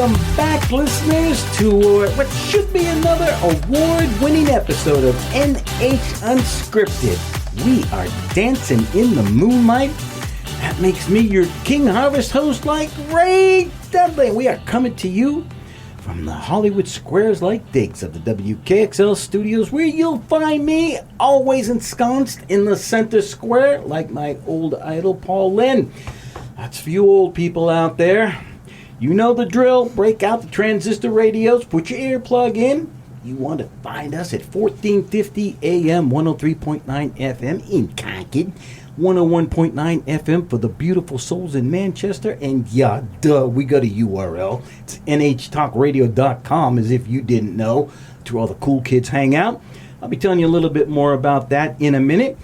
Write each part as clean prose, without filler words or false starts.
Welcome back, listeners, to what should be another award-winning episode of NH Unscripted. We are dancing in the moonlight. That makes me your King Harvest host like Ray Dudley. We are coming to you from the Hollywood squares like digs of the WKXL studios, where you'll find me always ensconced in the center square like my old idol Paul Lynde. That's for you old people out there. You know the drill. Break out the transistor radios. Put your earplug in. You want to find us at 1450 AM, 103.9 FM in Concord, 101.9 FM for the beautiful souls in Manchester. And yeah, duh, we got a URL. It's nhtalkradio.com, as if you didn't know. That's where all the cool kids hang out. I'll be telling you a little bit more about that in a minute.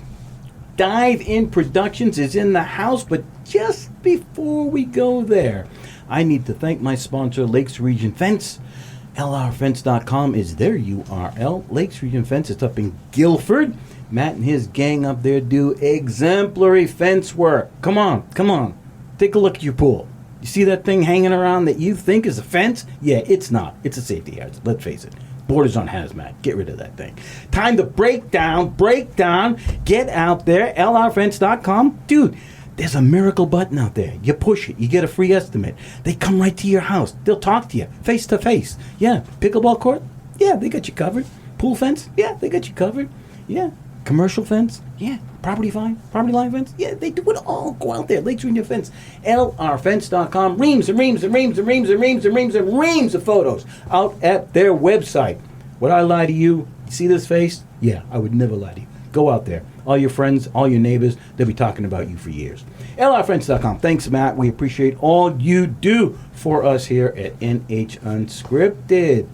Dive In Productions is in the house, but just before we go there, I need to thank my sponsor, Lakes Region Fence. LRFence.com is their URL. Lakes Region Fence is up in Guilford. Matt and his gang up there do exemplary fence work. Come on. Take a look at your pool. You see that thing hanging around that you think is a fence? Yeah, it's not. It's a safety hazard. Let's face it. Borders on hazmat. Get rid of that thing. Time to break down. Get out there. LRFence.com. Dude, there's a miracle button out there. You push it. You get a free estimate. They come right to your house. They'll talk to you face to face. Yeah. Pickleball court? Yeah, they got you covered. Pool fence? Yeah, they got you covered. Yeah. Commercial fence? Yeah. Property line fence? Yeah, they do it all. Go out there. Lakes Region Fence. LRFence.com. Reams and reams and reams and reams and reams and reams and reams of photos out at their website. Would I lie to you? See this face? Yeah, I would never lie to you. Go out there. All your friends, all your neighbors, they'll be talking about you for years. LRFriends.com. Thanks, Matt. We appreciate all you do for us here at NH Unscripted.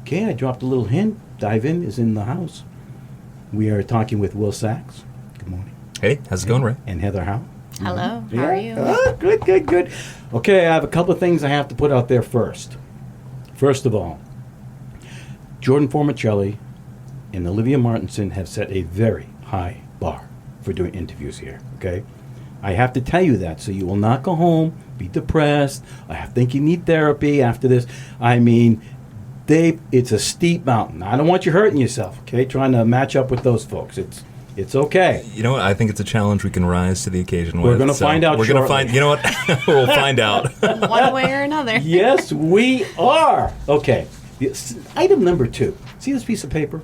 Okay, I dropped a little hint. Dive In is in the house. We are talking with Will Saxe. Good morning. Hey, how's it going, Ray? And Heather Howe. Hello. How are you? Good. Okay, I have a couple of things I have to put out there first. First of all, Jordan Formicelli and Olivia Martinson have set a very high bar for doing interviews here, okay? I have to tell you that, so you will not go home, be depressed. I think you need therapy after this. I mean, it's a steep mountain. I don't want you hurting yourself, okay, trying to match up with those folks. It's okay. You know what? I think it's a challenge we can rise to the occasion with. We're going to find out shortly. We're going to find, you know what? We'll find out. One way or another. Yes, we are. Okay. Item number 2. See this piece of paper?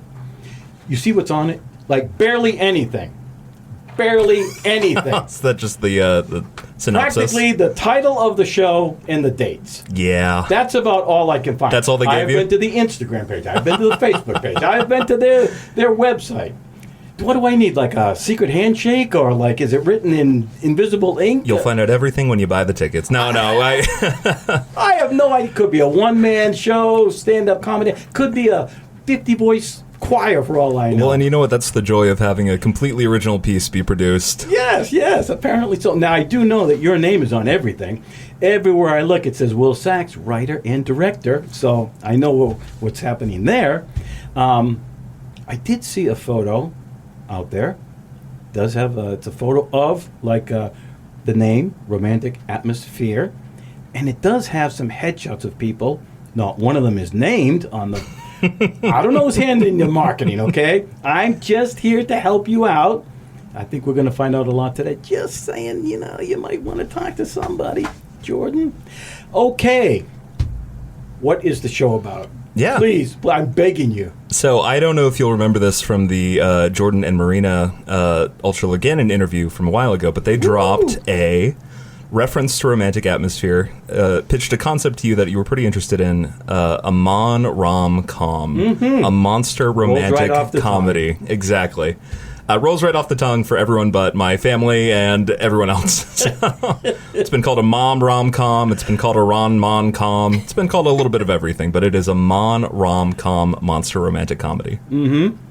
You see what's on it? Like barely anything. Is that just the synopsis? Practically the title of the show and the dates. Yeah. That's about all I can find. That's all they gave you? I've been to the Instagram page. I've been to the Facebook page. I've been to their website. What do I need? Like a secret handshake, or like is it written in invisible ink? You'll find out everything when you buy the tickets. No. I have no idea. It could be a one-man show, stand-up comedy. Could be a 50-voice choir for all I know. Well, and you know what? That's the joy of having a completely original piece be produced. Yes, apparently so. Now, I do know that your name is on everything. Everywhere I look, it says Will Saxe, writer and director, so I know what's happening there. I did see a photo out there. Does have it's a photo of, like, the name, Romantic Atmosphere, and it does have some headshots of people. Not one of them is named on the... I don't know who's handling the marketing, okay? I'm just here to help you out. I think we're going to find out a lot today. Just saying, you might want to talk to somebody. Jordan? Okay. What is the show about? Yeah. Please, I'm begging you. So I don't know if you'll remember this from the Jordan and Marina Ultra Leganin interview from a while ago, but they dropped a reference to Romantic Atmosphere, pitched a concept to you that you were pretty interested in, a rom-com, a monster romantic comedy. Exactly. Rolls right off the tongue for everyone but my family and everyone else. So, it's been called a rom-com. It's been called a ron-mon-com. It's been called a little bit of everything, but it is a rom-com monster romantic comedy. Mm-hmm.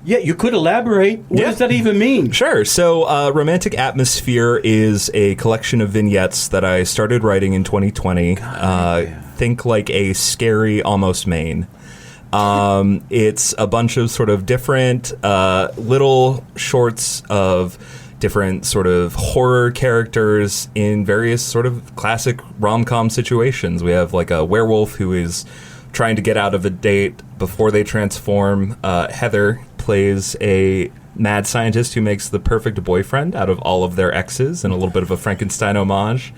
Yeah, you could elaborate. What does that even mean? Sure. So, Romantic Atmosphere is a collection of vignettes that I started writing in 2020. Think like a scary Almost Maine. It's a bunch of sort of different little shorts of different sort of horror characters in various sort of classic rom-com situations. We have like a werewolf who is trying to get out of a date before they transform. Heather plays a mad scientist who makes the perfect boyfriend out of all of their exes, and a little bit of a Frankenstein homage.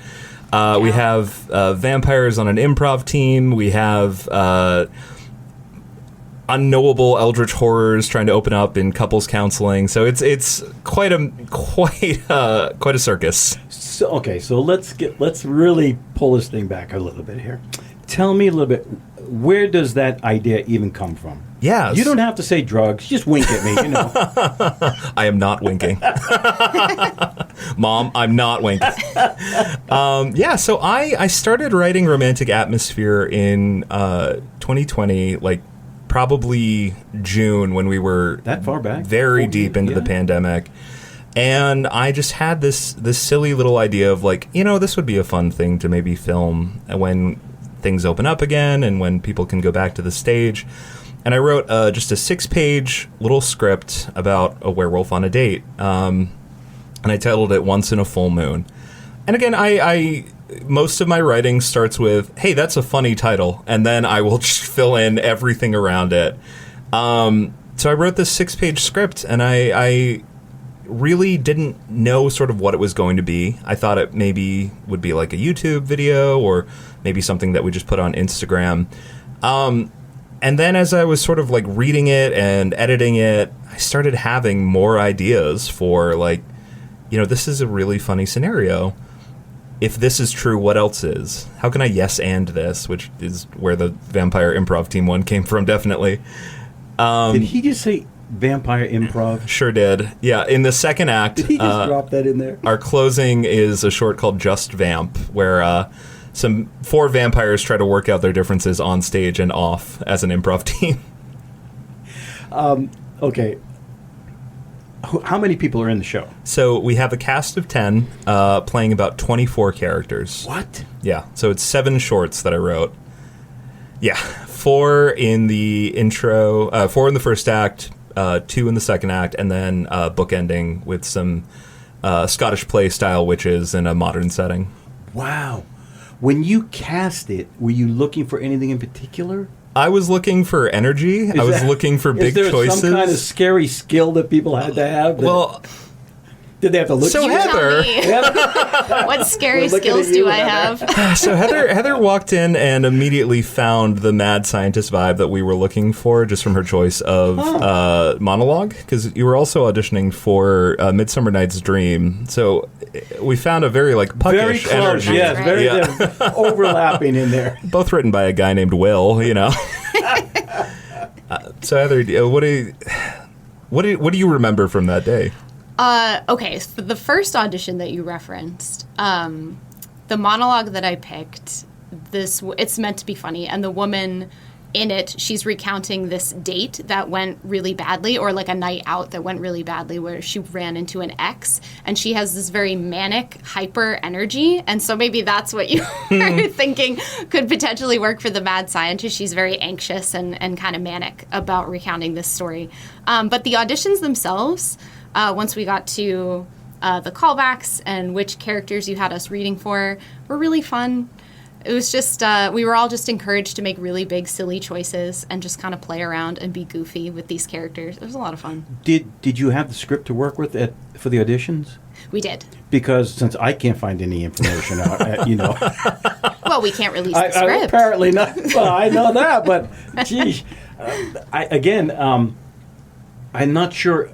We have vampires on an improv team. We have unknowable eldritch horrors trying to open up in couples counseling. So it's quite a circus. So let's really pull this thing back a little bit here. Tell me a little bit, where does that idea even come from? Yeah. You don't have to say drugs. Just wink at me, I am not winking. Mom, I'm not winking. So I started writing Romantic Atmosphere in 2020, like probably June, when we were that far back, very deep into the pandemic. And I just had this silly little idea of like, this would be a fun thing to maybe film when things open up again and when people can go back to the stage. And I wrote just a 6-page little script about a werewolf on a date. And I titled it Once in a Full Moon. And again, I most of my writing starts with, hey, that's a funny title. And then I will just fill in everything around it. So I wrote this 6-page script, and I really didn't know sort of what it was going to be. I thought it maybe would be like a YouTube video or maybe something that we just put on Instagram. And then as I was sort of like reading it and editing it, I started having more ideas for like, this is a really funny scenario. If this is true, what else is? How can I yes and this? Which is where the Vampire Improv Team one came from, definitely. Did he just say Vampire Improv? Sure did. Yeah, in the second act. Did he just drop that in there? Our closing is a short called Just Vamp, where 4 vampires try to work out their differences on stage and off as an improv team. Okay. How many people are in the show? So we have a cast of 10 playing about 24 characters. What? Yeah, so it's 7 shorts that I wrote. Yeah, 4 in the intro, 4 in the first act, 2 in the second act, and then bookending with some Scottish play style witches in a modern setting. Wow. When you cast it, were you looking for anything in particular? I was looking for energy. I was looking for big choices. Is there some kind of scary skill that people had to have? Well, did they have to look? So Heather, what scary skills do I have? So Heather walked in and immediately found the mad scientist vibe that we were looking for, just from her choice of monologue, because you were also auditioning for Midsummer Night's Dream. So we found a very like puckish energy. Yes, very overlapping in there. Both written by a guy named Will, So Heather, what do you remember from that day? Okay, so the first audition that you referenced, the monologue that I picked, it's meant to be funny, and the woman in it, she's recounting this date that went really badly, or like a night out that went really badly, where she ran into an ex, and she has this very manic, hyper energy, and so maybe that's what you were thinking could potentially work for the mad scientist. She's very anxious and kind of manic about recounting this story. But the auditions themselves, once we got to the callbacks and which characters you had us reading for, were really fun. It was just, we were all just encouraged to make really big, silly choices and just kind of play around and be goofy with these characters. It was a lot of fun. Did you have the script to work with for the auditions? We did. Because since I can't find any information out, Well, we can't release the script. Apparently not. Well, I know that, but geez. I'm not sure.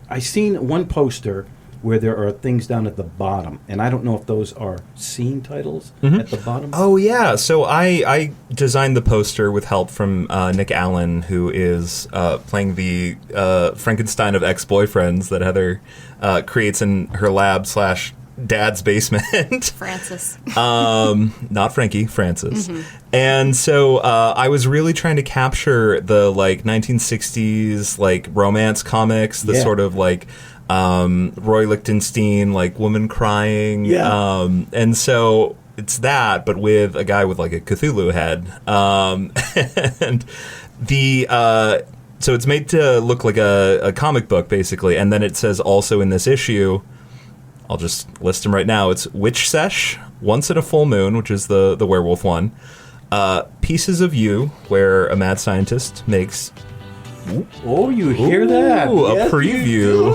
I seen one poster where there are things down at the bottom, and I don't know if those are scene titles at the bottom. Oh, yeah. So I designed the poster with help from Nick Allen, who is playing the Frankenstein of ex-boyfriends that Heather creates in her lab / dad's basement. Francis. Not Frankie, Francis. And so I was really trying to capture the like 1960s like romance comics, the sort of like Roy Lichtenstein, like woman crying. Yeah. And so it's that, but with a guy with like a Cthulhu head. And so it's made to look like a comic book, basically. And then it says also in this issue, I'll just list them right now. It's Witch Sesh, Once in a Full Moon, which is the werewolf one. Pieces of You, where a mad scientist makes... Oh, you hear that? A Yes, preview. you do.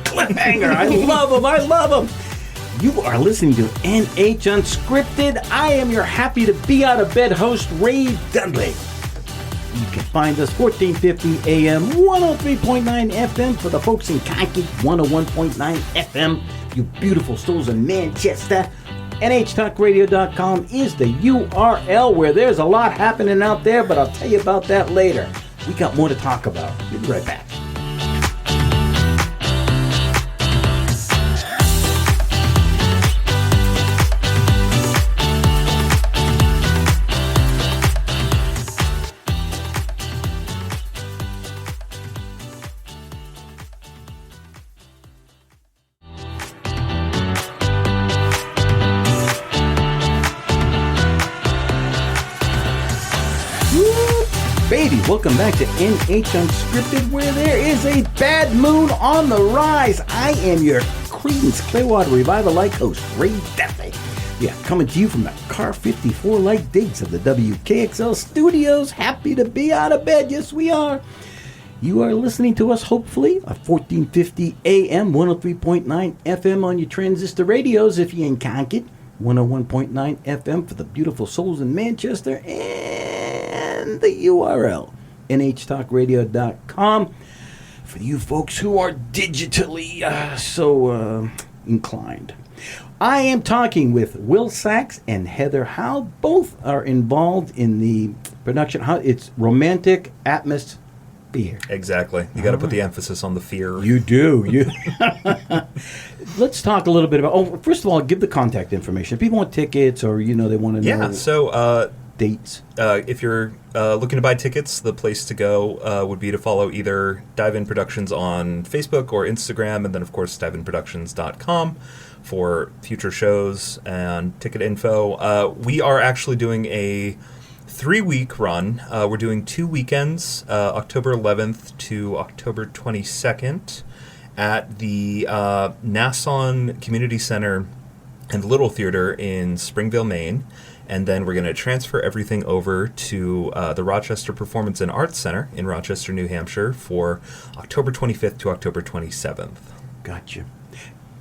Cliffhanger. I love them. I love them. You are listening to NH Unscripted. I am your happy to be out of bed host, Ray Dudley. You can find us 1450 AM, 103.9 FM for the folks in Kankakee, 101.9 FM. You beautiful souls in Manchester. NHTalkRadio.com is the URL where there's a lot happening out there, but I'll tell you about that later. We got more to talk about. We'll be right back. Baby, welcome back to NH Unscripted, where there is a bad moon on the rise. I am your Creedence Clearwater Revival-like host, Ray Dudley. Yeah, coming to you from the Car 54 light digs of the WKXL studios. Happy to be out of bed. Yes, we are. You are listening to us, hopefully, at 1450 AM, 103.9 FM on your transistor radios if you're in Concord, 101.9 FM for the beautiful souls in Manchester, and the URL, nhtalkradio.com, for you folks who are digitally inclined. I am talking with Will Saxe and Heather Howe. Both are involved in the production. It's romantic atmosphere. Exactly. You got to put the emphasis on the fear. You do. Let's talk a little bit about. First of all, give the contact information. If people want tickets, or they want to know. Yeah. So dates. If you're looking to buy tickets, the place to go would be to follow either Dive In Productions on Facebook or Instagram, and then of course diveinproductions.com for future shows and ticket info. We are actually doing a 3-week run. We're doing 2 weekends, October 11th to October 22nd, at the Nassau Community Center and Little Theater in Springville, Maine. And then we're going to transfer everything over to the Rochester Performance and Arts Center in Rochester, New Hampshire for October 25th to October 27th. Gotcha.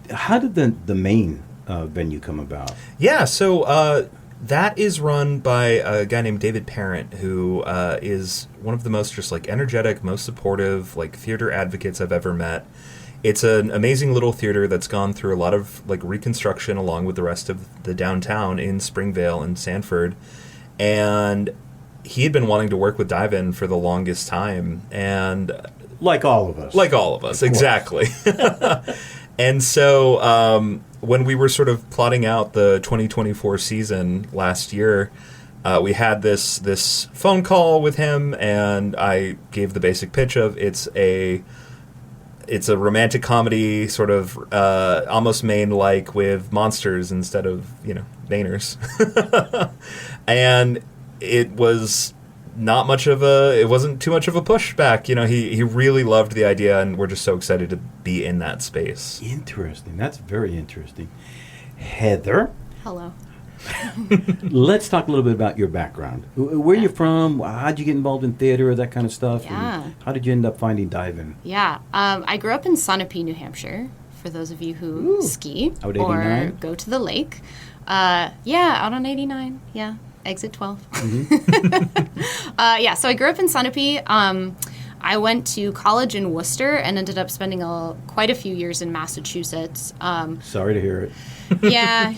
How did the main venue come about? Yeah, so that is run by a guy named David Parent, who is one of the most just energetic, most supportive theater advocates I've ever met. It's an amazing little theater that's gone through a lot of reconstruction along with the rest of the downtown in Springvale and Sanford. And he had been wanting to work with Dive-In for the longest time. And like all of us. Like all of us, exactly. And so when we were sort of plotting out the 2024 season last year, we had this phone call with him, and I gave the basic pitch of it's a romantic comedy, sort of almost Maine-like, with monsters instead of, Mainers. And it was it wasn't too much of a pushback. He really loved the idea, and we're just so excited to be in that space. Interesting. That's very interesting. Heather. Hello. Let's talk a little bit about your background. Where are you from? How'd you get involved in theater, that kind of stuff? Yeah. And how did you end up finding Dive-In? Yeah. I grew up in Sunapee, New Hampshire, for those of you who ski Out or 89? go to the lake. Out on 89. Yeah. Exit 12. Mm-hmm. So I grew up in Sunapee. I went to college in Worcester and ended up spending quite a few years in Massachusetts. Sorry to hear it. Yeah,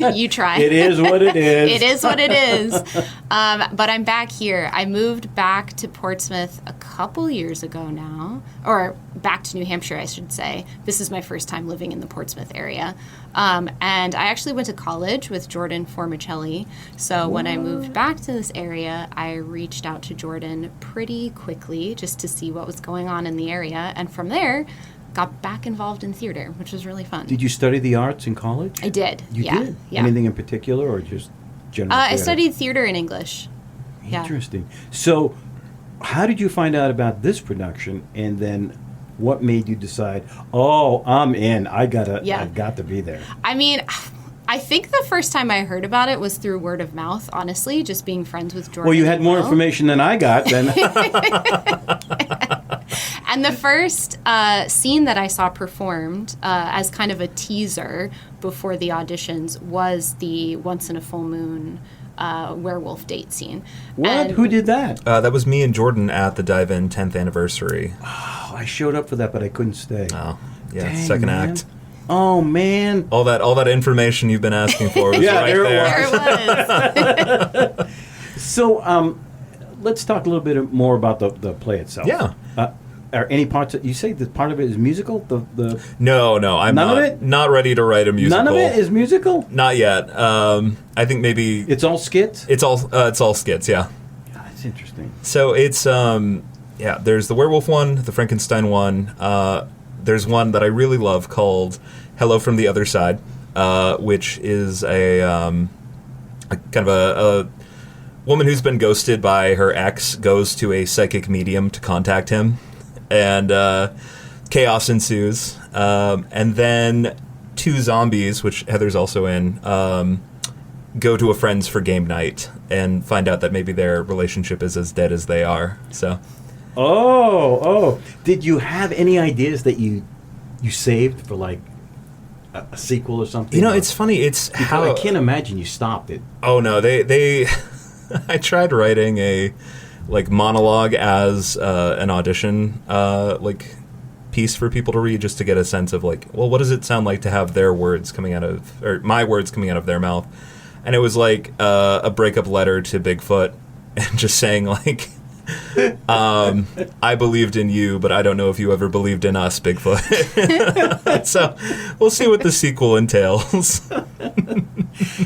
you try. It is what it is. It is what it is. But I'm back here. I moved back to Portsmouth a couple years ago now, or back to New Hampshire, I should say. This is my first time living in the Portsmouth area. And I actually went to college with Jordan Formicelli. So when I moved back to this area, I reached out to Jordan pretty quickly just to see what was going on in the area. And from there, got back involved in theater, which was really fun. Did you study the arts in college? I did. You yeah. did? Yeah. Anything in particular, or just general I theater? studied theater and English. Interesting. So how did you find out about this production, and then What made you decide, oh, I'm in. I've got to be there. I mean, I think the first time I heard about it was through word of mouth, honestly, just being friends with Jordan. Well, you had more information than I got then. And the first scene that I saw performed as kind of a teaser before the auditions was the Once in a Full Moon werewolf date scene. What? And Who did that? That was me and Jordan at the Dive-In 10th anniversary. Oh, I showed up for that, but I couldn't stay. Oh, yeah, Dang, second man. act. Oh, man. All that information you've been asking for was Yeah, right there there. There it was. So, let's talk a little bit more about the play itself. Yeah. Are any parts you say that part of it is musical? No, I'm None not, of it? not ready to write a musical. None of it is musical? Not yet. I think maybe It's all skits? it's all skits. Yeah. That's interesting. So it's there's the werewolf one, the Frankenstein one. There's one that I really love called Hello from the Other Side, which is a kind of a woman who's been ghosted by her ex goes to a psychic medium to contact him, and chaos ensues. And then two zombies, which Heather's also in, go to a friend's for game night and find out that maybe their relationship is as dead as they are. So, Oh. Did you have any ideas that you saved for like a sequel or something? you know, it's funny. It's Because how I can't imagine you stopped it. Oh no, they I tried writing a monologue as an audition piece for people to read, just to get a sense of what does it sound like to have their words coming out of, or my words coming out of their mouth. And it was like a breakup letter to Bigfoot, and just saying I believed in you, but I don't know if you ever believed in us, Bigfoot. So we'll see what the sequel entails.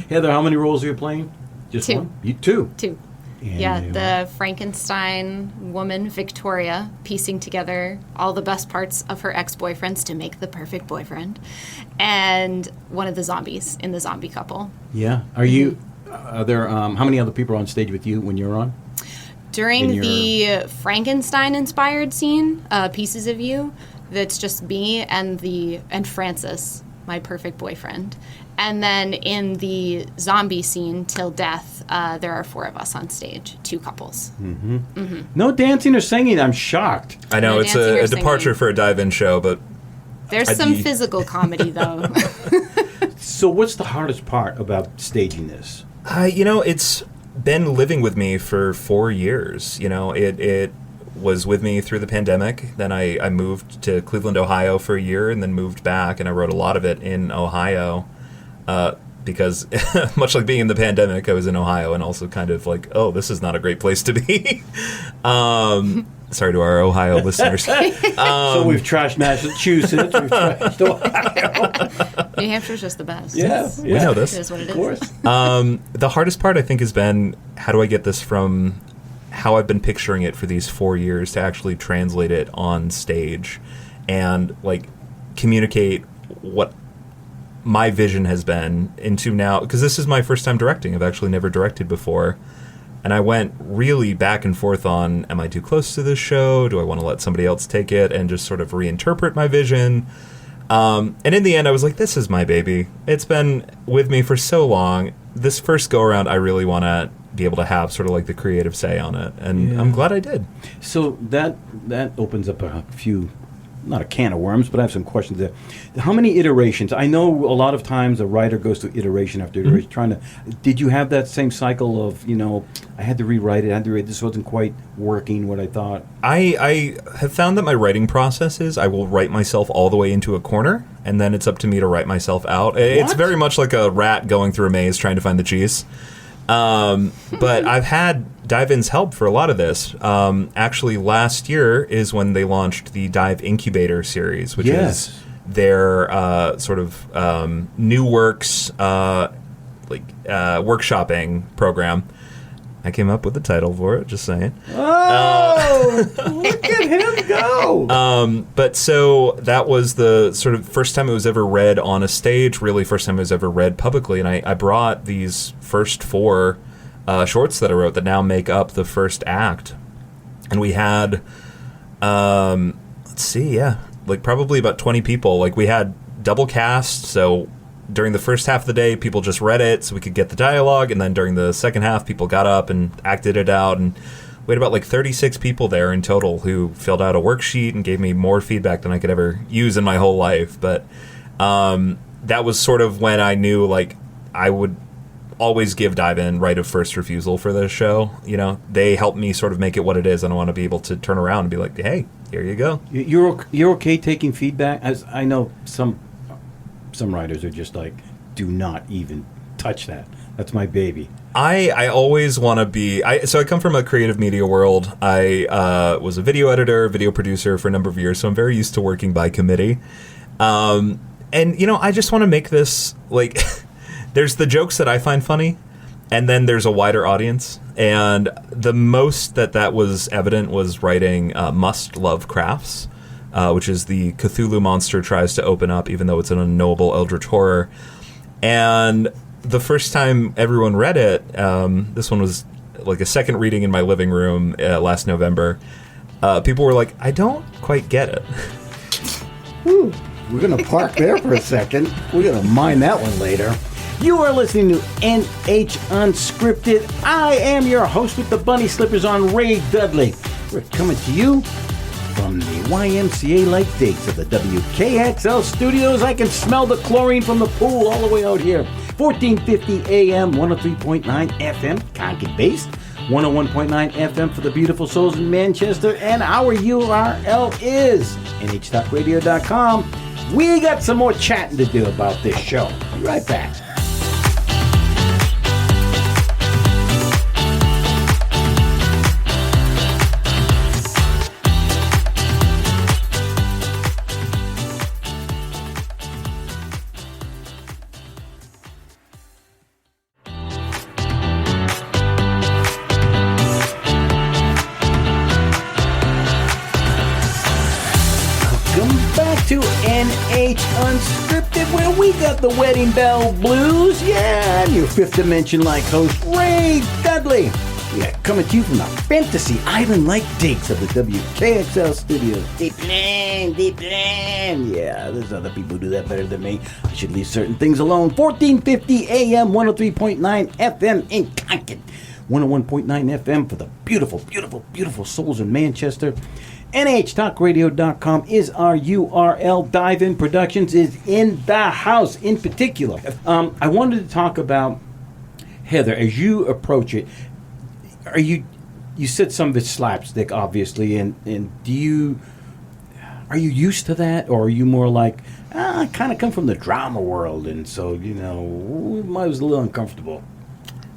Heather, how many roles are you playing? Just Two. one? You two. Two. And Yeah, they the Frankenstein woman, Victoria, piecing together all the best parts of her ex-boyfriends to make the perfect boyfriend, and one of the zombies in the zombie couple. Yeah. Are you? Are there? How many other people are on stage with you when you're on? During In your- the Frankenstein-inspired scene, Pieces of You, that's just me and Francis, my perfect boyfriend. And then in the zombie scene, Till Death, there are 4 of us on stage, 2 couples. No dancing or singing. I'm shocked. I know No it's dancing or a departure singing. for a dive-in show, but There's I'd some be- physical comedy, though. So, what's the hardest part about staging this? it's been living with me for 4 years. It was with me through the pandemic. Then I moved to Cleveland, Ohio for a year, and then moved back, and I wrote a lot of it in Ohio. Because much like being in the pandemic, I was in Ohio, and also kind of oh, this is not a great place to be. Sorry to our Ohio listeners. So we've trashed Massachusetts. We've trashed Ohio. New Hampshire's just the best. Yeah, We know this. It is what it Of is. course. The hardest part, I think, has been how do I get this from how I've been picturing it for these 4 years to actually translate it on stage and communicate what my vision has been into now, because this is my first time directing. I've actually never directed before, and I went really back and forth on, am I too close to this show? Do I want to let somebody else take it and just sort of reinterpret my vision? And in the end, I was like, this is my baby. It's been with me for so long. This first go around, I really want to be able to have sort of the creative say on it, and Yeah. I'm glad I did. So that opens up a few, not a can of worms, but I have some questions there. How many iterations? I know a lot of times a writer goes through iteration after iteration, trying to. Did you have that same cycle of I had to rewrite it, this wasn't quite working what I thought? I have found that my writing process is I will write myself all the way into a corner, and then it's up to me to write myself out. It's What? very much like a rat going through a maze trying to find the cheese. But I've had Dive-In's help for a lot of this. Actually, last year is when they launched the Dive Incubator series, which Yes. is their sort of new works workshopping program. I came up with the title for it, just saying. Oh, look at him go! But so that was the sort of first time it was ever read on a stage, really first time it was ever read publicly. And I brought these first 4 shorts that I wrote that now make up the first act. And we had, let's see, yeah, like probably about 20 people. Like we had double cast, so during the first half of the day, people just read it so we could get the dialogue, and then during the second half, people got up and acted it out, and we had about like 36 people there in total who filled out a worksheet and gave me more feedback than I could ever use in my whole life. But that was sort of when I knew like I would always give Dive-In right of first refusal for this show. You know, they helped me sort of make it what it is, and I want to be able to turn around and be like, hey, here you go. You're okay taking feedback? As I know some writers are just like, do not even touch that. That's my baby. I always want to be... So I come from a creative media world. I was a video editor, video producer for a number of years, so I'm very used to working by committee. And, you know, I just want to make this, like... There's the jokes that I find funny, and then there's a wider audience. And the most that was evident was writing Must Love Crafts, which is the Cthulhu monster tries to open up, even though it's an unknowable eldritch horror. And the first time everyone read it, this one was like a second reading in my living room last November, people were like, I don't quite get it. Whew. We're going to park there for a second. We're going to mine that one later. You are listening to NH Unscripted. I am your host with the bunny slippers on, Ray Dudley. We're coming to you from the YMCA-like digs of the WKXL studios. I can smell the chlorine from the pool all the way out here. 1450 AM, 103.9 FM, Concord-based. 101.9 FM for the beautiful souls in Manchester. And our URL is nhtalkradio.com. We got some more chatting to do about this show. Be right back. To NH Unscripted, where we got the wedding bell blues. Yeah, and your fifth dimension-like host, Ray Dudley. Yeah, coming to you from the fantasy island-like digs of the WKXL studios. Deep land. Yeah, there's other people who do that better than me. I should leave certain things alone. 1450 AM, 103.9 FM in Concord. 101.9 FM for the beautiful souls in Manchester. NHTalkRadio.com is our URL. Dive-In Productions is in the house in particular. I wanted to talk about, Heather, as you approach it, you said some of it's slapstick, obviously, and are you used to that, or are you more like, I kind of come from the drama world, and so, you know, I was a little uncomfortable?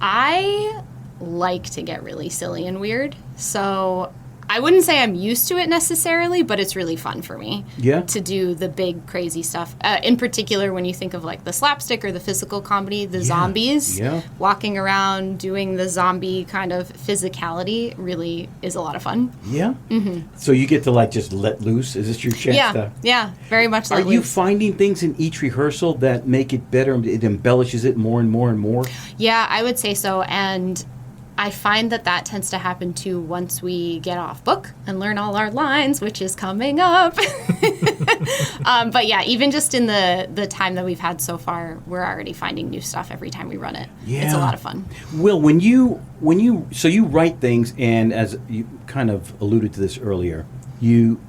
I like to get really silly and weird, so I wouldn't say I'm used to it necessarily, but it's really fun for me to do the big, crazy stuff. In particular, when you think of like the slapstick or the physical comedy, the zombies, walking around doing the zombie kind of physicality really is a lot of fun. Yeah? Mm-hmm. So you get to like just let loose? Is this your chance to... Yeah, very much let loose. Are you finding things in each rehearsal that make it better? It embellishes it more and more and more? Yeah, I would say so. And I find that tends to happen too once we get off book and learn all our lines, which is coming up. But yeah, even just in the time that we've had so far, we're already finding new stuff every time we run it. Yeah. It's a lot of fun. Will, when you write things, and as you kind of alluded to this earlier, you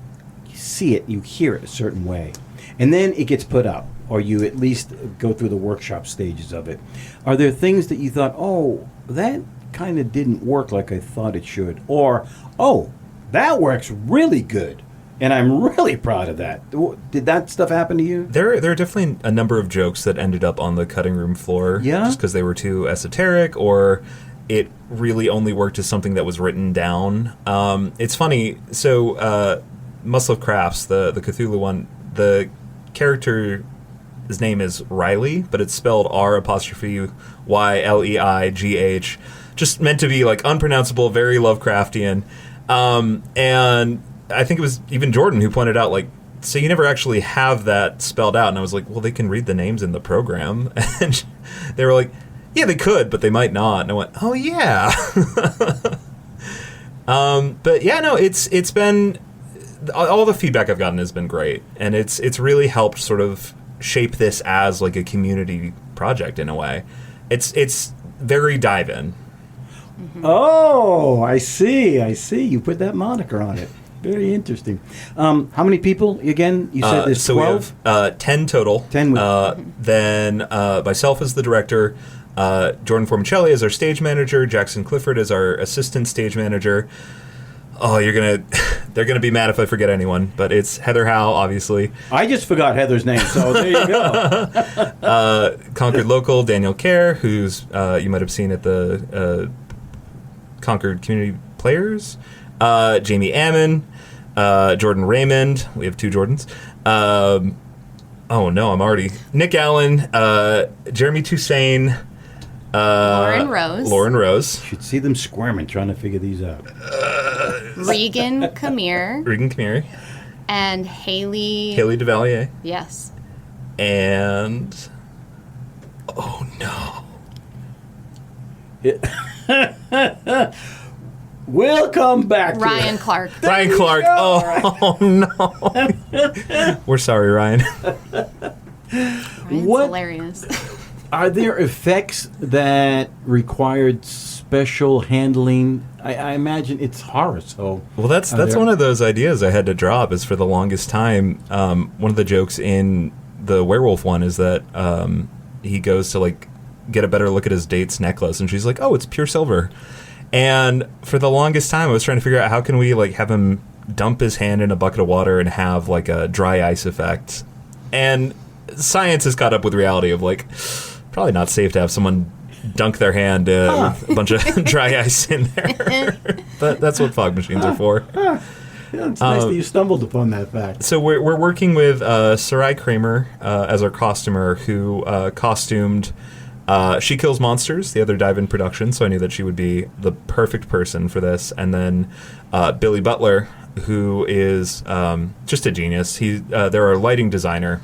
see it, you hear it a certain way, and then it gets put up, or you at least go through the workshop stages of it. Are there things that you thought, oh, that kind of didn't work like I thought it should, or oh, that works really good and I'm really proud of that? Did that stuff happen to you? There are definitely a number of jokes that ended up on the cutting room floor just because they were too esoteric, or it really only worked as something that was written down. It's funny, so Must Love Crafts, the Cthulhu one, the character, his name is Riley, but it's spelled R''YLEIGH, just meant to be like unpronounceable, very Lovecraftian. And I think it was even Jordan who pointed out, like, so you never actually have that spelled out. And I was like, well, they can read the names in the program. And they were like, yeah, they could, but they might not. And I went, oh, yeah. But yeah, no, it's been all the feedback I've gotten has been great, and it's really helped sort of shape this as like a community project in a way. It's very dive-in. Oh, I see. You put that moniker on it. Very interesting. How many people, again? You said there's 12? So we have 10 total. 10 Then myself as the director, Jordan Formicelli as our stage manager, Jackson Clifford as our assistant stage manager. Oh, they're gonna be mad if I forget anyone, but it's Heather Howe, obviously. I just forgot Heather's name, so there you go. Concord local, Daniel Kerr, who's you might have seen at the Concord Community Players. Jamie Ammon, Jordan Raymond. We have 2 Jordans. Nick Allen, Jeremy Toussaint, Lauren Rose. Should see them squirming trying to figure these out. Regan Camere. And Haley DeValier. Yes. And oh no. We'll come back to Ryan Clark. Ryan Clark. Oh no. We're sorry, Ryan. Ryan's hilarious. Are there effects that required special handling? I imagine it's horror, so... Well, that's one of those ideas I had to drop, is for the longest time, one of the jokes in the werewolf one is that he goes to, like, get a better look at his date's necklace, and she's like, oh, it's pure silver. And for the longest time, I was trying to figure out how can we, like, have him dump his hand in a bucket of water and have, like, a dry ice effect. And science has caught up with reality of, like, probably not safe to have someone dunk their hand with a bunch of dry ice in there. But that's what fog machines are for. Yeah, it's nice that you stumbled upon that fact. So we're working with Sarai Kramer as our costumer, who costumed She Kills Monsters, the other dive-in production, so I knew that she would be the perfect person for this. And then Billy Butler, who is just a genius. They're our lighting designer,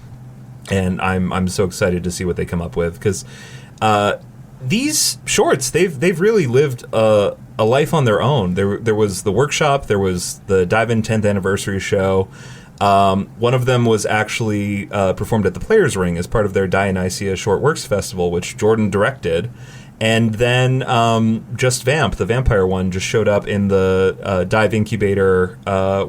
and I'm so excited to see what they come up with, because these shorts, they've really lived a life on their own. There was the workshop, there was the Dive-In 10th anniversary show. One of them was actually performed at the Players Ring as part of their Dionysia Short Works Festival, which Jordan directed. And then Just Vamp, the vampire one, just showed up in the Dive Incubator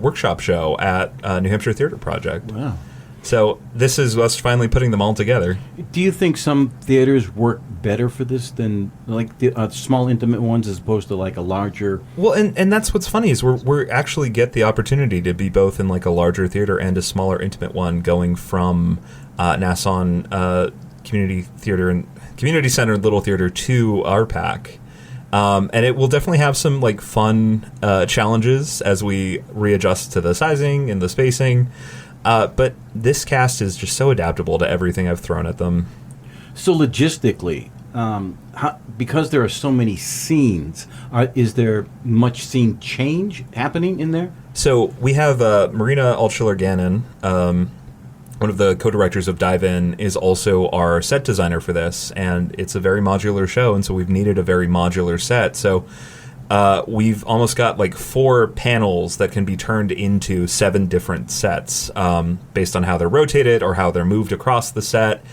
workshop show at New Hampshire Theater Project. Wow. So this is us finally putting them all together. Do you think some theaters work better for this than like the small intimate ones as opposed to like a larger? Well, and that's what's funny is we're actually get the opportunity to be both in like a larger theater and a smaller intimate one, going from Nassau Community Theater and Community Center Little Theater to RPAC. And it will definitely have some like fun challenges as we readjust to the sizing and the spacing. But this cast is just so adaptable to everything I've thrown at them. So logistically, because there are so many scenes, is there much scene change happening in there? So we have Marina Altschuler-Gannon, one of the co-directors of Dive-In, is also our set designer for this, and it's a very modular show, and so we've needed a very modular set. So we've almost got like 4 panels that can be turned into 7 different sets based on how they're rotated or how they're moved across the set.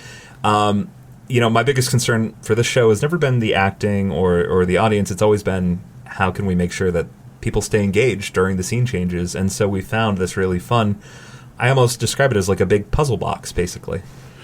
My biggest concern for this show has never been the acting or the audience. It's always been how can we make sure that people stay engaged during the scene changes. And so we found this really fun. I almost describe it as like a big puzzle box, basically.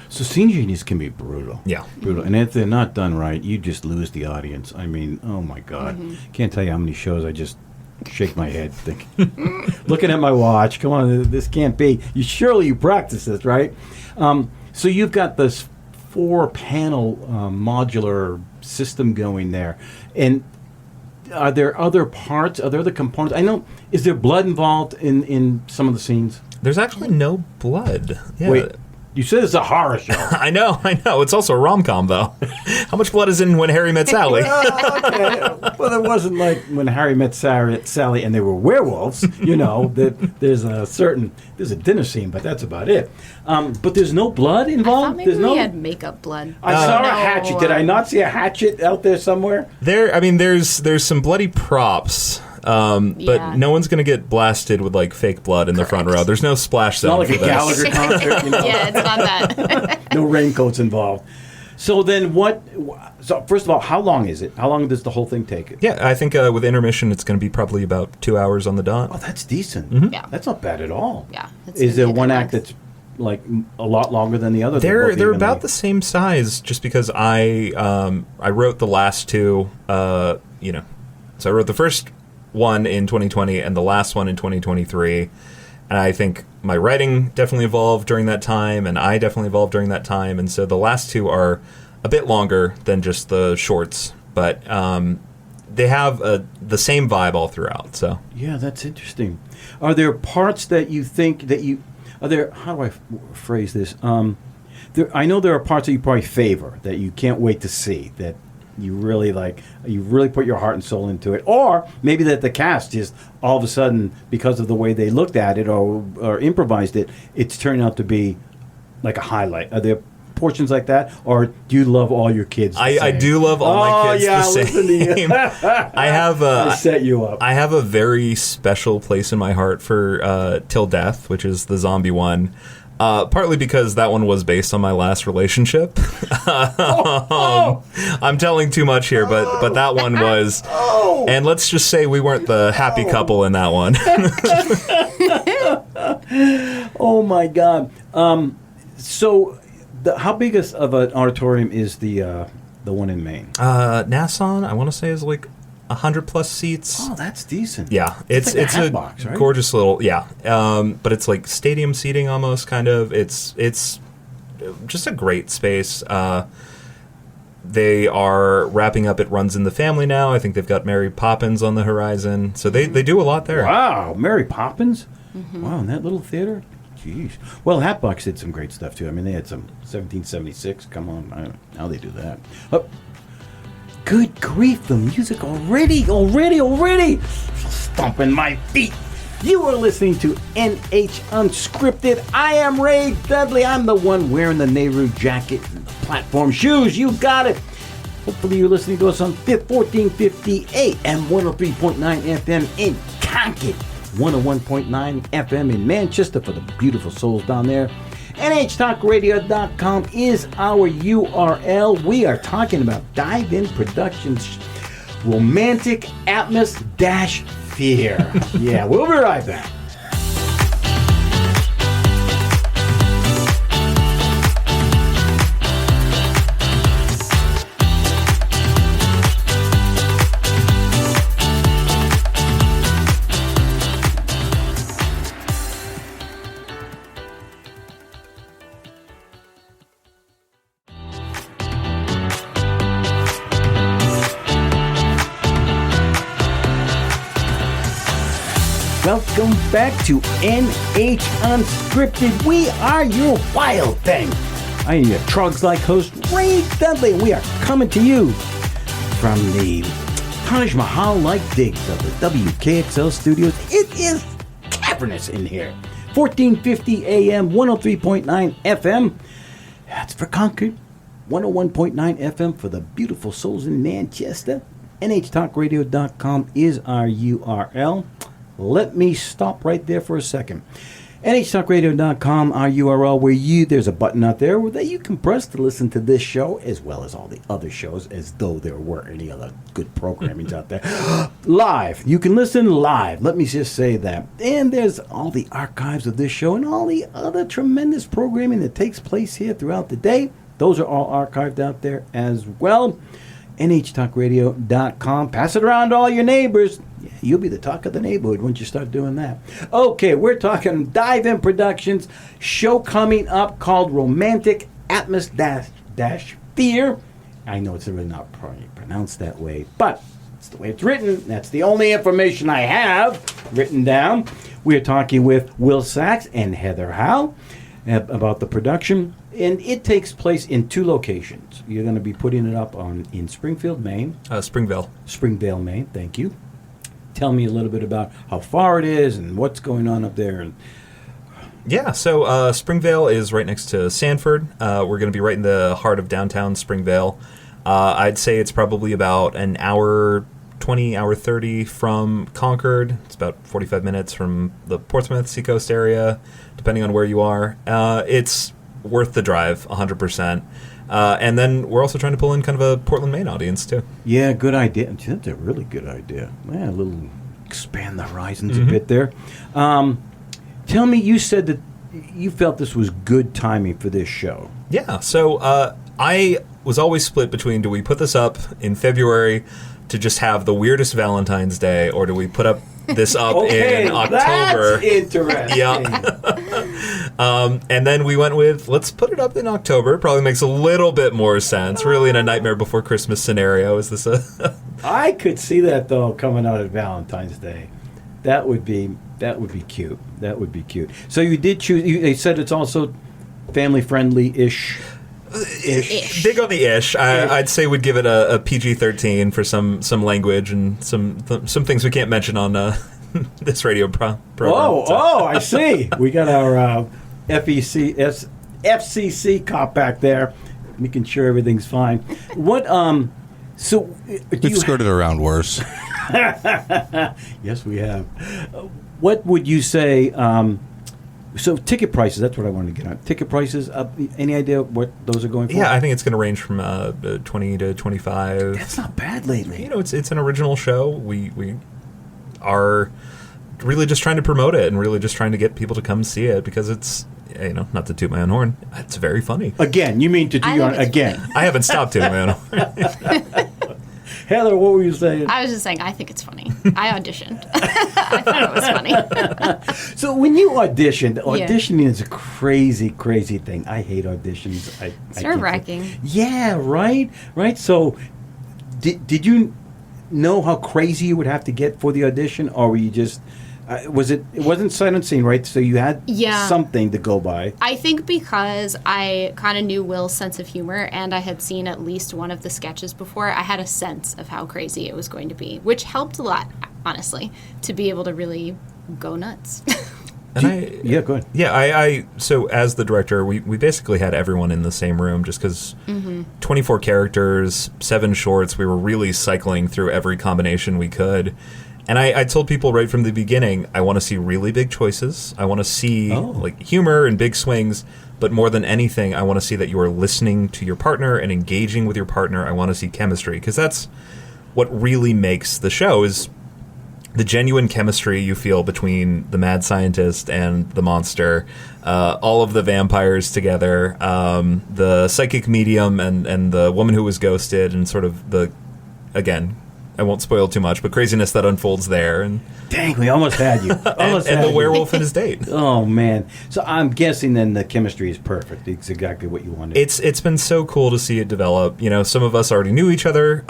So scene changes can be brutal. Yeah. Brutal. And if they're not done right, you just lose the audience. I mean, oh my God. Can't tell you how many shows I just shake my head thinking, looking at my watch, come on, this can't be. You practice this, right? So you've got this 4-panel modular system going there. And are there other parts? Are there other components? I know, is there blood involved in some of the scenes? There's actually no blood. Yeah. Wait. You said it's a horror show. I know. It's also a rom-com, though. How much blood is in When Harry Met Sally? Okay. Well, it wasn't like When Harry Met Sally and they were werewolves. There's a dinner scene, but that's about it. But there's no blood involved? I thought maybe we had makeup blood. I saw a hatchet. Did I not see a hatchet out there somewhere? There's some bloody props. But no one's going to get blasted with like fake blood in the front row. There's no splash zone. Not like for a this. Gallagher concert. You know? Yeah, it's not that. No raincoats involved. So then what? So first of all, how long is it? How long does the whole thing take? Yeah, I think with intermission, it's going to be probably about 2 hours on the dot. Oh, that's decent. Yeah. That's not bad at all. Yeah. Is there one act that's like a lot longer than the other? They're about the same size, just because I wrote the last two. So I wrote the first one in 2020 and the last one in 2023. And I think my writing definitely evolved during that time, and I definitely evolved during that time. And so the last two are a bit longer than just the shorts, but they have the same vibe all throughout. So yeah, that's interesting. Are there parts that you think that you are there? How do I phrase this? I know there are parts that you probably favor that you can't wait to see, that you really like, you really put your heart and soul into it, or maybe that the cast just all of a sudden, because of the way they looked at it or improvised it, it's turned out to be like a highlight. Are there portions like that, or do you love all your kids the same? I do love all my kids the same. Listen to you. I set you up. I have a very special place in my heart for Till Death, which is the zombie one. Partly because that one was based on my last relationship. I'm telling too much here, but that one was. And let's just say we weren't the happy couple in that one. Oh my God! So, how big of an auditorium is the one in Maine? Nassau, I want to say, is like 100+ seats. Oh, that's decent. Yeah, it's like a box, right? gorgeous little but it's like stadium seating almost, kind of. It's just a great space. They are wrapping up It Runs in the Family now. I think they've got Mary Poppins on the horizon, so they do a lot there. Wow, Mary Poppins! Mm-hmm. Wow, in that little theater. Jeez. Well, Hatbox did some great stuff too. I mean, they had some 1776. Come on, I don't know how they do that. Good grief, the music already! Stomping my feet. You are listening to NH Unscripted. I am Ray Dudley. I'm the one wearing the Nehru jacket and the platform shoes. You got it. Hopefully you're listening to us on 1450 AM, 103.9 FM in Concord, 101.9 FM in Manchester for the beautiful souls down there. NHTalkRadio.com is our URL. We are talking about Dive In Productions Romantic Atmos-Fear. Yeah, we'll be right back. Welcome back to NH Unscripted. We are your wild thing. I am your Trugs Like host, Ray Dudley. We are coming to you from the Taj Mahal-like digs of the WKXL studios. It is cavernous in here. 1450 AM, 103.9 FM. That's for Concord. 101.9 FM for the beautiful souls in Manchester. NHTalkRadio.com is our URL. Let me stop right there for a second. NHTalkRadio.com, our URL, where there's a button out there that you can press to listen to this show, as well as all the other shows, as though there were any other good programming out there. Live. You can listen live. Let me just say that. And there's all the archives of this show and all the other tremendous programming that takes place here throughout the day. Those are all archived out there as well. NHTalkRadio.com. Pass it around to all your neighbors. Yeah, you'll be the talk of the neighborhood once you start doing that. Okay, we're talking Dive In Productions. Show coming up called Romantic Atmos-Fear. I know it's really not probably pronounced that way, but it's the way it's written. That's the only information I have written down. We're talking with Will Saxe and Heather Howe about the production. And it takes place in two locations. You're going to be putting it up in Springfield, Maine. Springvale. Springvale, Maine. Thank you. Tell me a little bit about how far it is and what's going on up there. Yeah, so Springvale is right next to Sanford. We're going to be right in the heart of downtown Springvale. I'd say it's probably about an hour hour 30 from Concord. It's about 45 minutes from the Portsmouth Seacoast area, depending on where you are. It's worth the drive, 100%. And then we're also trying to pull in kind of a Portland, Maine audience, too. Yeah, good idea. That's a really good idea. Yeah, a little expand the horizons a bit there. Tell me, you said that you felt this was good timing for this show. Yeah, so I was always split between, do we put this up in February to just have the weirdest Valentine's Day, or do we put up this up in October? That's interesting. Yeah. And then we went with, let's put it up in October. Probably makes a little bit more sense. Really in a Nightmare Before Christmas scenario. Is this a... I could see that, though, coming out of Valentine's Day. That would be cute. That would be cute. So you did choose, they said it's also family-friendly-ish. Big on the ish. I'd say we'd give it a PG-13 for some language and some things we can't mention on this radio program. Oh, I see. We got our FCC cop back there, making sure everything's fine. What? So we've skirted around worse. Yes, we have. What would you say? So ticket prices, that's what I wanted to get on. Ticket prices, any idea what those are going for? Yeah, I think it's going to range from 20 to 25. That's not bad lately. You know, it's an original show. We are really just trying to promote it and really just trying to get people to come see it because it's, you know, not to toot my own horn, it's very funny. Again, you mean to toot your own again. I haven't stopped tooting my own horn. Heather, what were you saying? I was just saying, I think it's funny. I auditioned. I thought it was funny. So when you auditioning is a crazy, crazy thing. I hate auditions. It's nerve-wracking. Yeah, right? So did you know how crazy you would have to get for the audition, or were you just... it wasn't sight unseen, right? So you had something to go by. I think because I kind of knew Will's sense of humor and I had seen at least one of the sketches before, I had a sense of how crazy it was going to be, which helped a lot, honestly, to be able to really go nuts. Yeah, go ahead. Yeah, so as the director, we basically had everyone in the same room just because 24 characters, 7 shorts, we were really cycling through every combination we could. And I told people right from the beginning, I want to see really big choices. I want to see like humor and big swings. But more than anything, I want to see that you are listening to your partner and engaging with your partner. I want to see chemistry. Because that's what really makes the show is the genuine chemistry you feel between the mad scientist and the monster. All of the vampires together. The psychic medium and the woman who was ghosted. And sort of the, again... I won't spoil too much, but craziness that unfolds there. And dang, we almost had you. and the werewolf and his date. Oh, man. So I'm guessing then the chemistry is perfect. It's exactly what you wanted. It's been so cool to see it develop. You know, some of us already knew each other.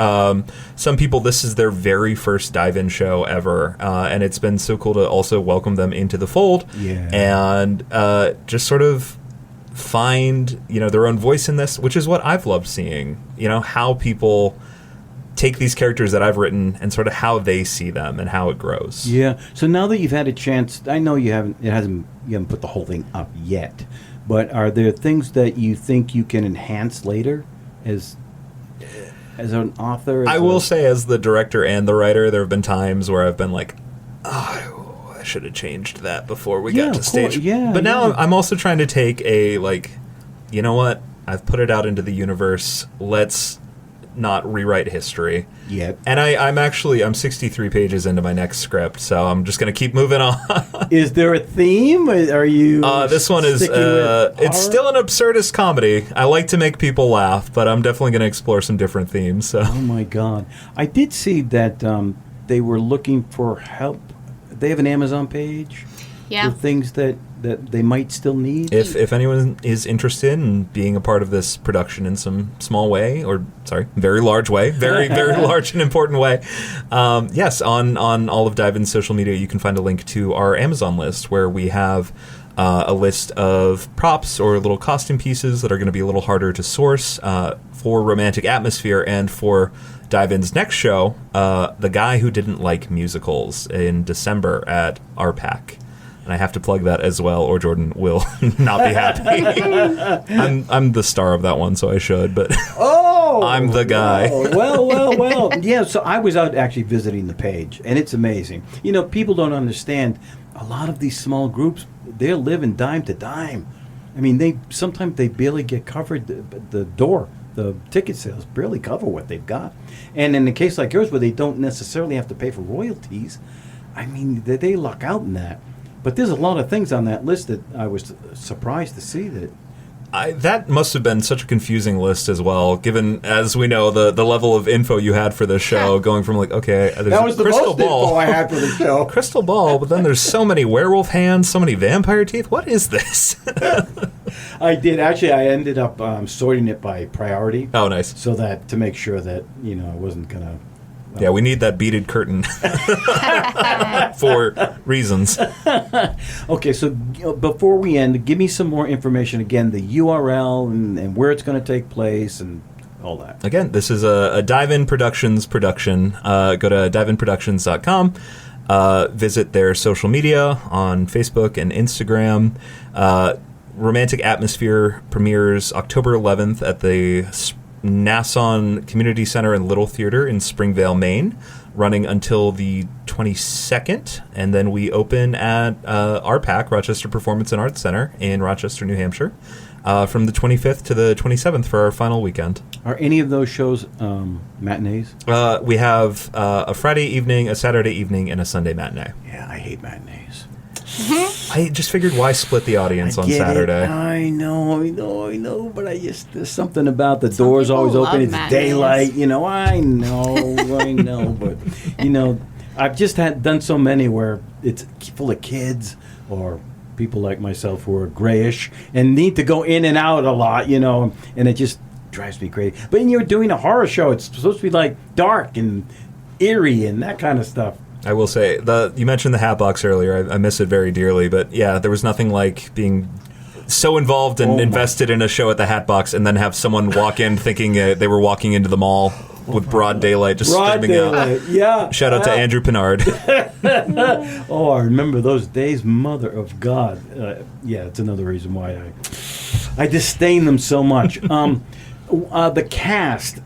Some people, this is their very first dive-in show ever. And it's been so cool to also welcome them into the fold. Yeah. And just sort of find, you know, their own voice in this, which is what I've loved seeing. You know, how people... take these characters that I've written and sort of how they see them and how it grows. Yeah. So now that you've had a chance, I know you haven't put the whole thing up yet, but are there things that you think you can enhance later as an author? I will say, as the director and the writer, there have been times where I've been like, oh, I should have changed that before we got to stage. Yeah. But now I'm also trying to take a, like, you know what? I've put it out into the universe. Let's not rewrite history yet. And I'm 63 pages into my next script, so I'm just going to keep moving on. Is there a theme? Are you this one is it's still an absurdist comedy. I like to make people laugh, but I'm definitely going to explore some different themes. So. Oh my god, I did see that they were looking for help. They have an Amazon page for things that they might still need. If anyone is interested in being a part of this production in some small way, or very large way, very large and important way, yes, on all of Dive-In's social media, you can find a link to our Amazon list where we have a list of props or little costume pieces that are going to be a little harder to source for Romantic Atmosphere and for Dive-In's next show, The Guy Who Didn't Like Musicals in December at RPAC. And I have to plug that as well, or Jordan will not be happy. I'm the star of that one, so I should. But Oh, I'm the guy. Well. Yeah, so I was out actually visiting the page, and it's amazing. You know, people don't understand. A lot of these small groups, they're living dime to dime. I mean, sometimes they barely get covered. The ticket sales barely cover what they've got. And in a case like yours, where they don't necessarily have to pay for royalties, I mean, they luck out in that. But there's a lot of things on that list that I was surprised to see that. That must have been such a confusing list as well, given, as we know, the level of info you had for the show, going from like, okay, there's That was a the crystal most ball. info I had for the show. Crystal ball, but then there's so many werewolf hands, so many vampire teeth. What is this? I did. Actually, I ended up sorting it by priority. Oh, nice. So that, to make sure that, I wasn't going to... Yeah, we need that beaded curtain for reasons. Okay, so before we end, give me some more information. Again, the URL and where it's going to take place and all that. Again, this is a Dive-In Productions production. Go to diveinproductions.com. Visit their social media on Facebook and Instagram. Romantic Atmosphere premieres October 11th at the Nassau Community Center and Little Theater in Springvale, Maine, running until the 22nd, and then we open at RPAC, Rochester Performance and Arts Center in Rochester, New Hampshire, from the 25th to the 27th for our final weekend. Are any of those shows matinees? We have a Friday evening, a Saturday evening, and a Sunday matinee. Yeah, I hate matinees. I just figured, why split the audience on Saturday? I know, but there's something about the doors always open. It's matinees. daylight, I know, but I've just done so many where it's full of kids or people like myself who are grayish and need to go in and out a lot, and it just drives me crazy. But when you're doing a horror show, it's supposed to be like dark and eerie and that kind of stuff. I will say, you mentioned the Hat Box earlier. I miss it very dearly, but yeah, there was nothing like being so involved and invested in a show at the Hat Box and then have someone walk in thinking they were walking into the mall with broad daylight, just screaming out. Yeah. Shout out to Andrew Pinard. Oh, I remember those days, mother of God. Yeah, it's another reason why I disdain them so much. The cast...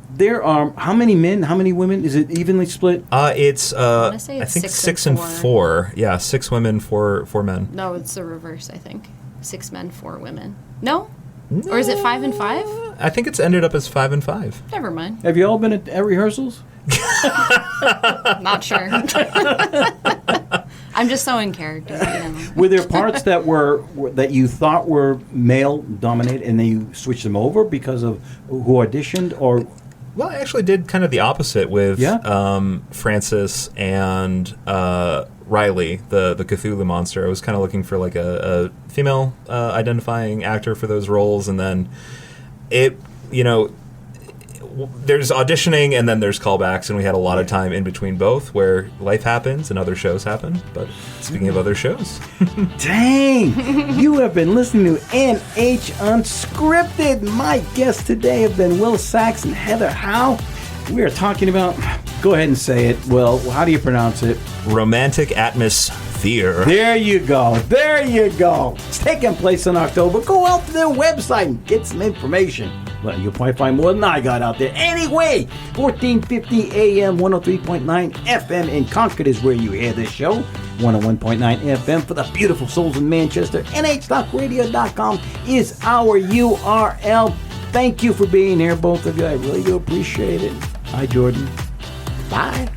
There are how many men? How many women? Is it evenly split? It's I think 6 and 4. Yeah, 6 women, 4 men. No, it's the reverse. I think 6 men, 4 women. No, or is it 5 and 5? I think it's ended up as 5 and 5. Never mind. Have you all been at rehearsals? Not sure. I'm just so in character. Were there parts that that you thought were male dominated, and then you switched them over because of who auditioned, or? Well, I actually did kind of the opposite with Francis and Riley, the Cthulhu monster. I was kind of looking for like a female identifying actor for those roles, and then there's auditioning and then there's callbacks, and we had a lot of time in between both where life happens and other shows happen. But speaking of other shows... Dang! You have been listening to NH Unscripted. My guests today have been Will Saxe and Heather Howe. We are talking about... Go ahead and say it. Well, how do you pronounce it? Romantic Atmosphere. There you go. It's taking place in October. Go out to their website and get some information. Well, you'll probably find more than I got out there. Anyway, 1450 AM, 103.9 FM in Concord is where you hear this show. 101.9 FM for the beautiful souls in Manchester. nhtalkradio.com is our URL. Thank you for being here, both of you. I really do appreciate it. Hi, Jordan. Bye.